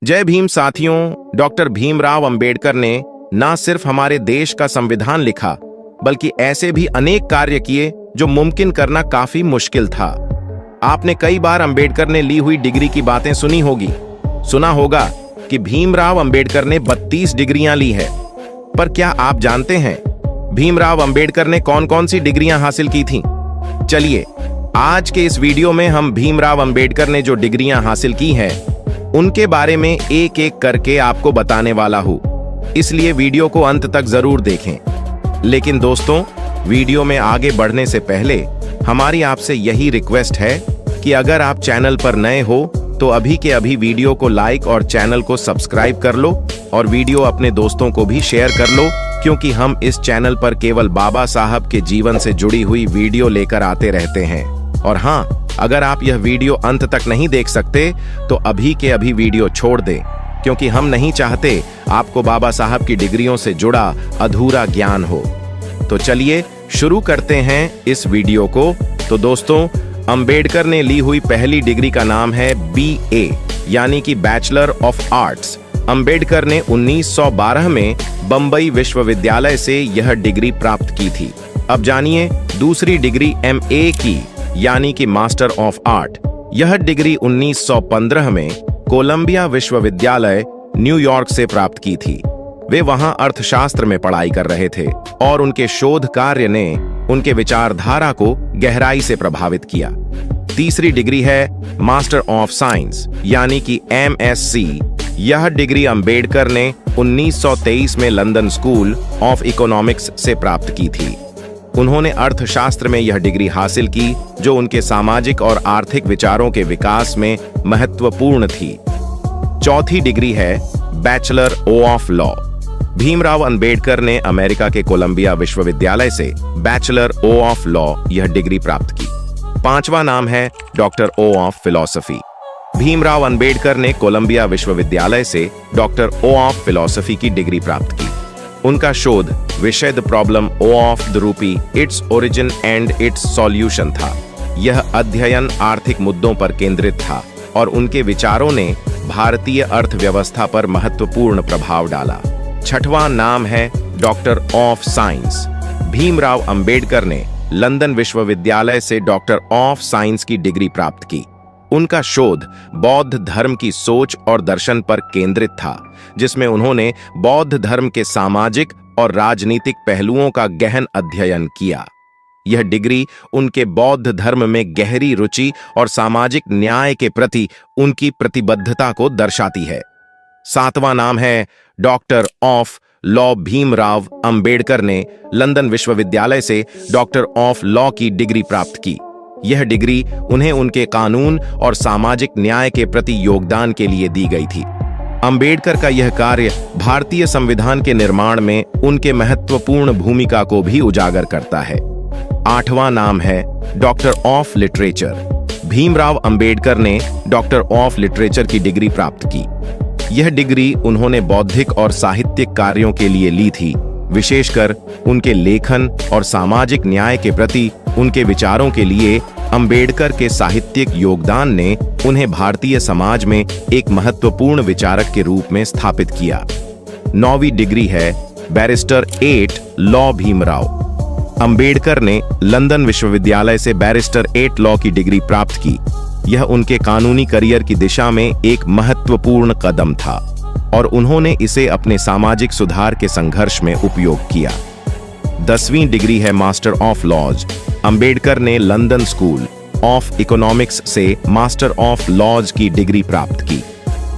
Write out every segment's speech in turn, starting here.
जय भीम साथियों। डॉक्टर भीमराव अंबेडकर ने न सिर्फ हमारे देश का संविधान लिखा, बल्कि ऐसे भी अनेक कार्य किए जो मुमकिन करना काफी मुश्किल था। आपने कई बार अंबेडकर ने ली हुई डिग्री की बातें सुनी होगी। सुना होगा कि भीमराव अंबेडकर ने 32 डिग्रियां ली है। पर क्या आप जानते हैं भीमराव अंबेडकर ने कौन कौन सी डिग्रियां हासिल की थीं? चलिए आज के इस वीडियो में हम भीमराव अंबेडकर ने जो डिग्रियां हासिल की हैं उनके बारे में एक एक करके आपको बताने वाला हूं, इसलिए वीडियो को अंत तक जरूर देखें। लेकिन दोस्तों, वीडियो में आगे बढ़ने से पहले हमारी आपसे यही रिक्वेस्ट है कि अगर आप चैनल पर नए हो तो अभी के अभी वीडियो को लाइक और चैनल को सब्सक्राइब कर लो और वीडियो अपने दोस्तों को भी शेयर कर लो, क्योंकि हम इस चैनल पर केवल बाबा साहब के जीवन से जुड़ी हुई वीडियो लेकर आते रहते हैं। और हाँ, अगर आप यह वीडियो अंत तक नहीं देख सकते तो अभी के अभी वीडियो छोड़ दें, क्योंकि हम नहीं चाहते आपको बाबा साहब की डिग्रियों से जुड़ा अधूरा ज्ञान हो। तो चलिए शुरू करते हैं इस वीडियो को। तो दोस्तों, अंबेडकर ने ली हुई पहली डिग्री का नाम है BA यानी कि बैचलर ऑफ आर्ट्स। अंबेडकर ने 1912 में बंबई विश्वविद्यालय से यह डिग्री प्राप्त की थी। अब जानिए दूसरी डिग्री MA की यानी कि मास्टर ऑफ आर्ट। यह डिग्री 1915 में कोलंबिया विश्वविद्यालय न्यूयॉर्क से प्राप्त की थी। वे वहां अर्थशास्त्र में पढ़ाई कर रहे थे और उनके शोध कार्य ने उनके विचारधारा को गहराई से प्रभावित किया। तीसरी डिग्री है मास्टर ऑफ साइंस यानी कि MSc। यह डिग्री अंबेडकर ने 1923 में लंदन स्कूल ऑफ इकोनॉमिक्स से प्राप्त की थी। उन्होंने अर्थशास्त्र में यह डिग्री हासिल की, जो उनके सामाजिक और आर्थिक विचारों के विकास में महत्वपूर्ण थी। चौथी डिग्री है bachelor of law. Bhimrao Ambedkar ने अमेरिका के कोलंबिया विश्वविद्यालय से बैचलर ऑफ लॉ यह डिग्री प्राप्त की। पांचवा नाम है doctor of philosophy. Bhimrao Ambedkar ने कोलंबिया विश्वविद्यालय से डॉक्टर ऑफ फिलॉसफी की डिग्री प्राप्त की। उनका शोध विषय the problem of the rupee, its origin and it's solution था। यह अध्ययन आर्थिक मुद्दों पर केंद्रित था और उनके विचारों ने भारतीय अर्थव्यवस्था पर महत्वपूर्ण प्रभाव डाला। छठवां नाम है doctor of science. Bhimrao Ambedkar ने लंदन विश्वविद्यालय से डॉक्टर ऑफ साइंस की डिग्री प्राप्त की। उनका शोध बौद्ध धर्म की सोच और दर्शन पर केंद्रित था, जिसमें उन्होंने बौद्ध धर्म के सामाजिक और राजनीतिक पहलुओं का गहन अध्ययन किया। यह डिग्री उनके बौद्ध धर्म में गहरी रुचि और सामाजिक न्याय के प्रति उनकी प्रतिबद्धता को दर्शाती है। सातवां नाम है doctor of law. Bhimrao Ambedkar ने लंदन विश्वविद्यालय से डॉक्टर ऑफ लॉ की डिग्री प्राप्त की। यह डिग्री उन्हें उनके कानून और सामाजिक न्याय के प्रति योगदान के लिए दी गई थी। अंबेडकर का यह कार्य भारतीय संविधान के निर्माण में उनके महत्वपूर्ण भूमिका को भी उजागर करता है। आठवां नाम है doctor of literature. Bhimrao Ambedkar ने डॉक्टर ऑफ लिटरेचर की डिग्री प्राप्त की। यह डिग्री उन्होंने बौद्धिक और साहित्यिक कार्यों के लिए ली थी। विशेषकर उनके लेखन और सामाजिक न्याय के प्रति उनके विचारों के लिए अंबेडकर के साहित्यिक योगदान ने उन्हें भारतीय समाज में एक महत्वपूर्ण विचारक के रूप में स्थापित किया। नौवीं डिग्री है बैरिस्टर 8 लॉ। भीमराव अंबेडकर ने लंदन विश्वविद्यालय से बैरिस्टर 8 लॉ की डिग्री प्राप्त की। यह उनके कानूनी करियर की दिशा में एक महत्वपूर्ण कदम था और उन्होंने इसे अपने सामाजिक सुधार के संघर्ष में उपयोग किया। 10वीं डिग्री है मास्टर ऑफ लॉज। अंबेडकर ने लंदन स्कूल ऑफ इकोनॉमिक्स से मास्टर ऑफ लॉज की डिग्री प्राप्त की।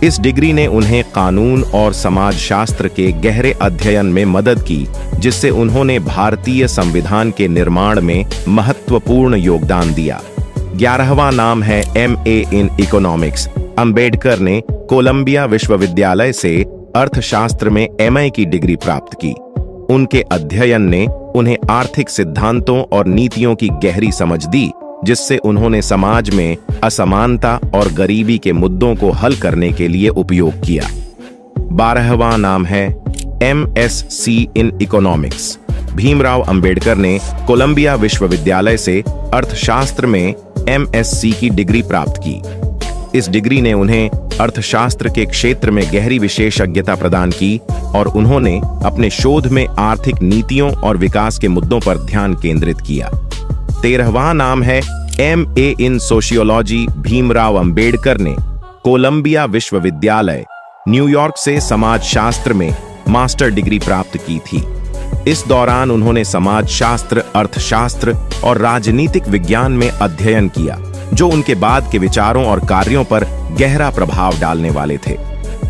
इस डिग्री ने उन्हें कानून और समाजशास्त्र के गहरे अध्ययन में मदद की, जिससे उन्होंने भारतीय संविधान के निर्माण में महत्वपूर्ण योगदान दिया। 11वां नाम है MA इन इकोनॉमिक्स। अंबेडकर ने कोलंबिया विश्वविद्यालय से अर्थशास्त्र में MA की डिग्री प्राप्त की। उनके अध्ययन ने उन्हें आर्थिक सिद्धांतों और नीतियों की गहरी समझ दी, जिससे उन्होंने समाज में असमानता और गरीबी के मुद्दों को हल करने के लिए उपयोग किया। 12वां नाम है MSc in economics. Bhimrao Ambedkar ने कोलंबिया विश्वविद्यालय से अर्थशास्त्र में MSc की डिग्री प्राप्त की। इस डिग्री ने उन्हें अर्थशास्त्र के क्षेत्र में गहरी विशेषज्ञता प्रदान की और उन्होंने अपने शोध में आर्थिक नीतियों और विकास के मुद्दों पर ध्यान केंद्रित किया। 13वां नाम है MA इन सोशियोलॉजी। भीमराव अंबेडकर ने कोलंबिया विश्वविद्यालय, न्यूयॉर्क से समाजशास्त्र में मास्टर डिग्री प्राप्त की थी। इस दौरान उन्होंने समाजशास्त्र, अर्थशास्त्र और राजनीतिक विज्ञान में अध्ययन किया, जो उनके बाद के विचारों और कार्यों पर गहरा प्रभाव डालने वाले थे।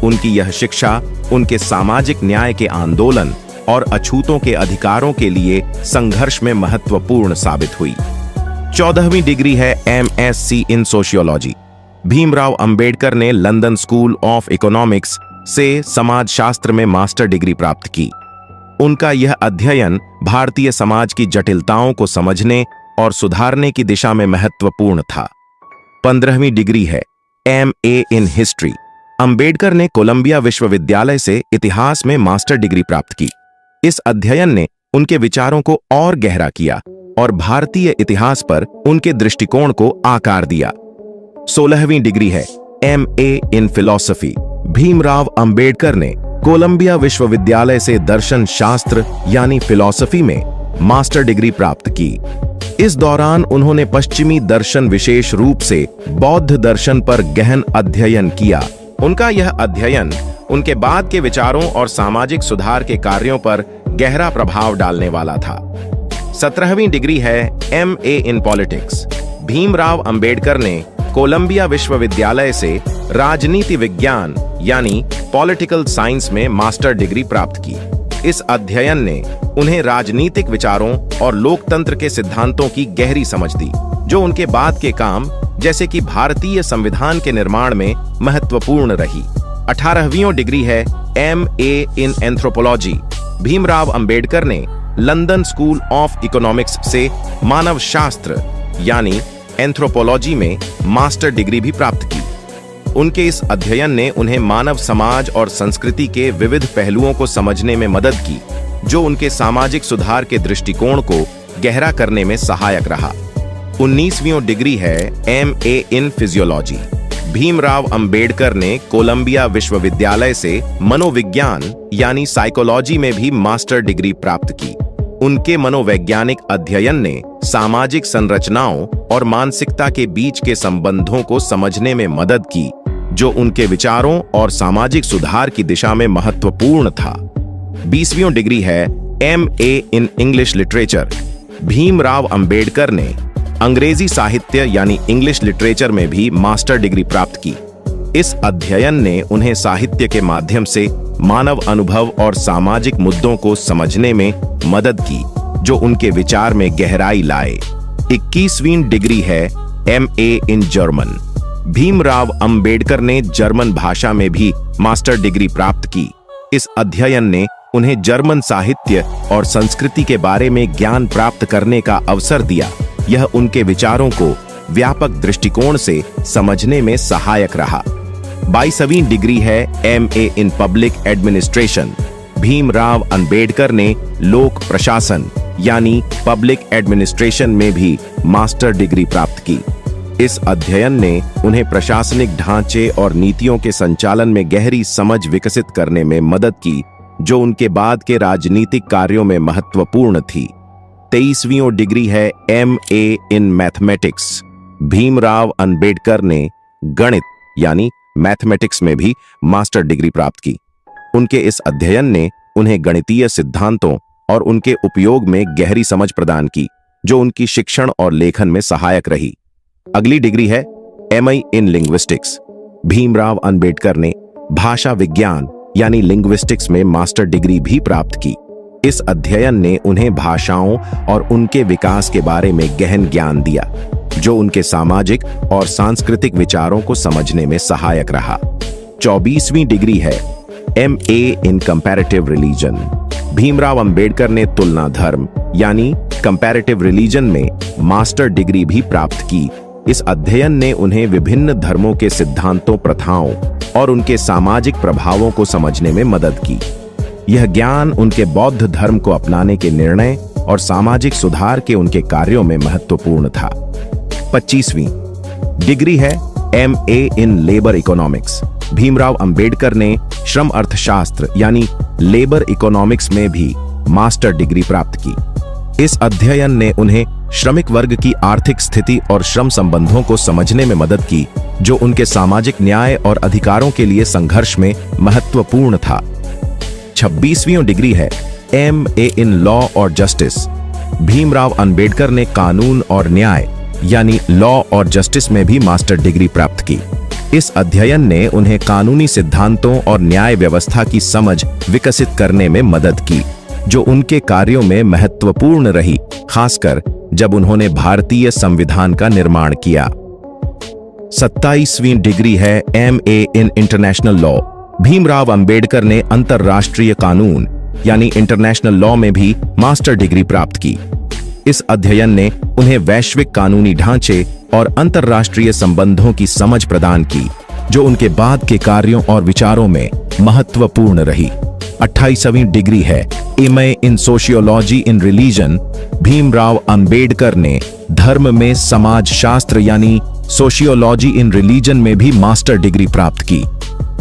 उनकी यह शिक्षा उनके सामाजिक न्याय के आंदोलन और अछूतों के अधिकारों के लिए संघर्ष में महत्वपूर्ण साबित हुई। 14वीं डिग्री है MSc इन सोशियोलॉजी। भीमराव अंबेडकर ने लंदन स्कूल ऑफ इकोनॉमिक्स से समाजशास्त्र में मास्टर डिग्री प्राप्त की। उनका यह अध्ययन भारतीय समाज की जटिलताओं को समझने और सुधारने की दिशा में महत्वपूर्ण था। 15वीं डिग्री है MA इन हिस्ट्री। अंबेडकर ने कोलंबिया विश्वविद्यालय से इतिहास में मास्टर डिग्री प्राप्त की। इस अध्ययन ने उनके विचारों को और गहरा किया और भारतीय इतिहास पर उनके दृष्टिकोण को आकार दिया। 16वीं डिग्री है MA इन फिलॉसफी। भीमराव अंबेडकर ने कोलंबिया विश्वविद्यालय से दर्शन शास्त्र यानी फिलॉसफी में मास्टर डिग्री प्राप्त की। इस दौरान उन्होंने पश्चिमी दर्शन, विशेष रूप से बौद्ध दर्शन पर गहन अध्ययन किया। उनका यह अध्ययन उनके बाद के विचारों और सामाजिक सुधार के कार्यों पर गहरा प्रभाव डालने वाला था। 17वीं डिग्री है MA in politics. Bhimrao Ambedkar ने कोलंबिया विश्वविद्यालय से राजनीति विज्ञान यानी पॉलिटिकल साइंस में मास्टर डिग्री प्राप्त की। इस अध्ययन ने उन्हें राजनीतिक विचारों और लोकतंत्र के सिद्धांतों की गहरी समझ दी, जो उनके बाद के काम जैसे कि भारतीय संविधान के निर्माण में महत्वपूर्ण रही। 18वीं डिग्री है MA इन एंथ्रोपोलॉजी। भीमराव अंबेडकर ने लंदन स्कूल ऑफ इकोनॉमिक्स से मानव शास्त्र यानी एंथ्रोपोलॉजी में मास्टर डिग्री भी प्राप्त की। उनके इस अध्ययन ने उन्हें मानव समाज और संस्कृति के विविध पहलुओं को समझने में मदद की, जो उनके सामाजिक सुधार के दृष्टिकोण को गहरा करने में सहायक रहा। 19वीं डिग्री है MA in physiology. Bhimrao Ambedkar ने कोलंबिया विश्वविद्यालय से मनोविज्ञान यानी साइकोलॉजी में भी मास्टर डिग्री प्राप्त की। उनके मनोवैज्ञानिक अध्ययन ने सामाजिक संरचनाओं और मानसिकता के बीच के संबंधों को समझने में मदद की, जो उनके विचारों और सामाजिक सुधार की दिशा में महत्वपूर्ण था। 20वीं डिग्री है MA in English literature. Bhimrao Ambedkar ने अंग्रेजी साहित्य यानी इंग्लिश लिटरेचर में भी मास्टर डिग्री प्राप्त की। इस अध्ययन ने उन्हें साहित्य के माध्यम से मानव अनुभव और सामाजिक मुद्दों को समझने में मदद की, जो उनके विचार में गहराई लाए। 21वीं डिग्री है MA in German. Bhimrao Ambedkar ने जर्मन भाषा में भी मास्टर डिग्री प्राप्त की। इस अध्ययन ने उन्हें जर्मन साहित्य और संस्कृति के बारे में ज्ञान प्राप्त करने का अवसर दिया। यह उनके विचारों को व्यापक दृष्टिकोण से समझने में सहायक रहा। 22वीं डिग्री है MA in public administration. Bhimrao Ambedkar ने लोक प्रशासन यानी पब्लिक एडमिनिस्ट्रेशन में भी मास्टर डिग्री प्राप्त की। इस अध्ययन ने उन्हें प्रशासनिक ढांचे और नीतियों के संचालन में गहरी समझ विकसित करने में मदद की, जो उनके बाद के राजनीतिक कार्यों में महत्वपूर्ण थी। 23वीं डिग्री है MA in mathematics. Bhimrao Ambedkar ने गणित यानी मैथमेटिक्स में भी मास्टर डिग्री प्राप्त की। उनके इस अध्ययन ने उन्हें गणितीय सिद्धांतों और उनके उपयोग में गहरी समझ प्रदान की, जो उनकी शिक्षण और लेखन में सहायक रही। अगली डिग्री है MI इन लिंग्विस्टिक्स। भीमराव अंबेडकर ने भाषा विज्ञान यानी लिंग्विस्टिक्स में मास्टर डिग्री भी प्राप्त की। इस अध्ययन ने उन्हें भाषाओं और उनके विकास के बारे में गहन ज्ञान दिया, जो उनके सामाजिक और सांस्कृतिक विचारों को समझने में सहायक रहा। 24वीं डिग्री है MA इन कंपैरेटिव रिलीजन। भीमराव अंबेडकर ने तुलना धर्म यानी कंपैरेटिव रिलीजन में मास्टर डिग्री भी प्राप्त की। इस अध्ययन ने उन्हें विभिन्न धर्मों के सिद्धांतों, प्रथाओं और उनके सामाजिक प्रभावों को समझने में मदद की। यह ज्ञान उनके बौद्ध धर्म को अपनाने के निर्णय और सामाजिक सुधार के उनके कार्यों में महत्वपूर्ण था। 25वीं डिग्री है MA in labour economics. Bhimrao Ambedkar ने श्रम अर्थशास्त्र यानी लेबर इकोनॉमिक्स में भी मास्टर डिग्री प्राप्त की। इस अध्ययन ने उन्हें श्रमिक वर्ग की आर्थिक स्थिति और श्रम संबंधों को समझने में मदद की, जो उनके सामाजिक न्याय और अधिकारों के लिए संघर्ष में महत्वपूर्ण था। 26वीं डिग्री है MA इन लॉ और जस्टिस। भीमराव अंबेडकर ने कानून और न्याय यानी लॉ और जस्टिस में भी मास्टर डिग्री प्राप्त की। इस अध्ययन ने उन्हें कानूनी सिद्धांतों और न्याय व्यवस्था की समझ विकसित करने में मदद की, जो उनके कार्यों में महत्वपूर्ण रही, खासकर जब उन्होंने भारतीय संविधान का निर्माण किया। 27वीं डिग्री है MA in international law. Bhimrao Ambedkar ने अंतर्राष्ट्रीय कानून यानी इंटरनेशनल लॉ में भी मास्टर डिग्री प्राप्त की। इस अध्ययन ने उन्हें वैश्विक कानूनी ढांचे और अंतर्राष्ट्रीय संबंधों की समझ प्रदान की, जो उनके बाद के कार्यों और विचारों में महत्वपूर्ण रही। 28वीं डिग्री है MA in sociology in religion. Bhimrao Ambedkar ने धर्म में समाज शास्त्र यानी सोशियोलॉजी इन रिलीजन में भी मास्टर डिग्री प्राप्त की।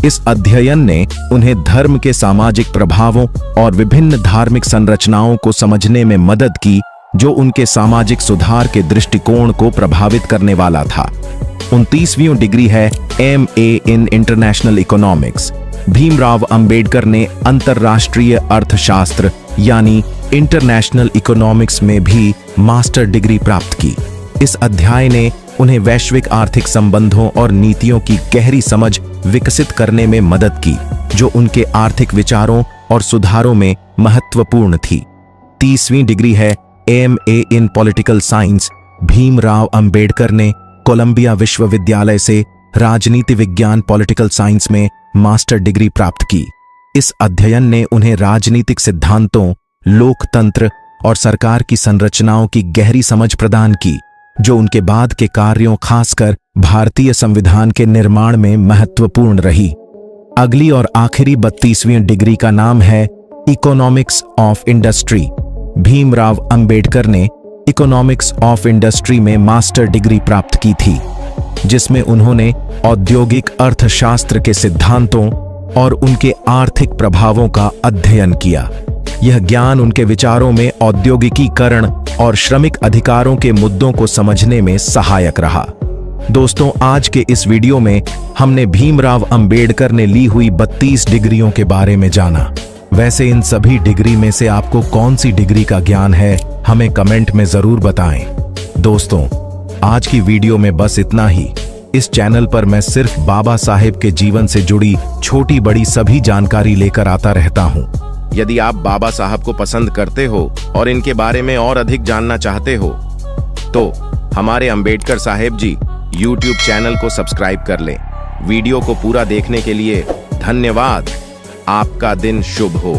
इस अध्ययन ने उन्हें धर्म के सामाजिक प्रभावों और विभिन्न धार्मिक संरचनाओं को समझने में मदद की, जो उनके सामाजिक सुधार के दृष्टिकोण को प्रभावित करने वाला था। 29वीं डिग्री है MA in international economics. Bhimrao Ambedkar ने अंतर्राष्ट्रीय अर्थशास्त्र यानी इंटरनेशनल इकोनॉमिक्स में भी मास्टर डिग्री प्राप्त की। इस अध्याय ने उन्हें वैश्विक आर्थिक संबंधों और नीतियों की गहरी समझ विकसित करने में मदद की, जो उनके आर्थिक विचारों और सुधारों में महत्वपूर्ण थी। 30वीं डिग्री है MA इन पॉलिटिकल साइंस। भीमराव अंबेडकर ने कोलंबिया विश्वविद्यालय से राजनीति विज्ञान पॉलिटिकल साइंस में मास्टर डिग्री प्राप्त की। इस अध्ययन ने उन्हें राजनीतिक सिद्धांतों, लोकतंत्र और सरकार की संरचनाओं की गहरी समझ प्रदान की, जो उनके बाद के कार्यों, खासकर भारतीय संविधान के निर्माण में महत्वपूर्ण रही। अगली और आखिरी 32वीं डिग्री का नाम है economics of industry. Bhimrao Ambedkar ने इकोनॉमिक्स ऑफ इंडस्ट्री में मास्टर डिग्री प्राप्त की थी, जिसमें उन्होंने औद्योगिक अर्थशास्त्र के सिद्धांतों और उनके आर्थिक प्रभावों का अध्ययन किया। यह ज्ञान उनके विचारों में औद्योगिकीकरण और श्रमिक अधिकारों के मुद्दों को समझने में सहायक रहा। दोस्तों, आज के इस वीडियो में हमने भीमराव अंबेडकर ने ली हुई 32 डिग्रियों के बारे में जाना। वैसे इन सभी डिग्री में से आपको कौन सी डिग्री का ज्ञान है, हमें कमेंट में जरूर बताएं। दोस्तों, आज की वीडियो में बस इतना ही। इस चैनल पर मैं सिर्फ बाबा साहेब के जीवन से जुड़ी छोटी बड़ी सभी जानकारी लेकर आता रहता हूँ। यदि आप बाबा साहब को पसंद करते हो और इनके बारे में और अधिक जानना चाहते हो, तो हमारे अंबेडकर साहेब जी YouTube चैनल को सब्सक्राइब कर लें। वीडियो को पूरा देखने के लिए धन्यवाद। आपका दिन शुभ हो।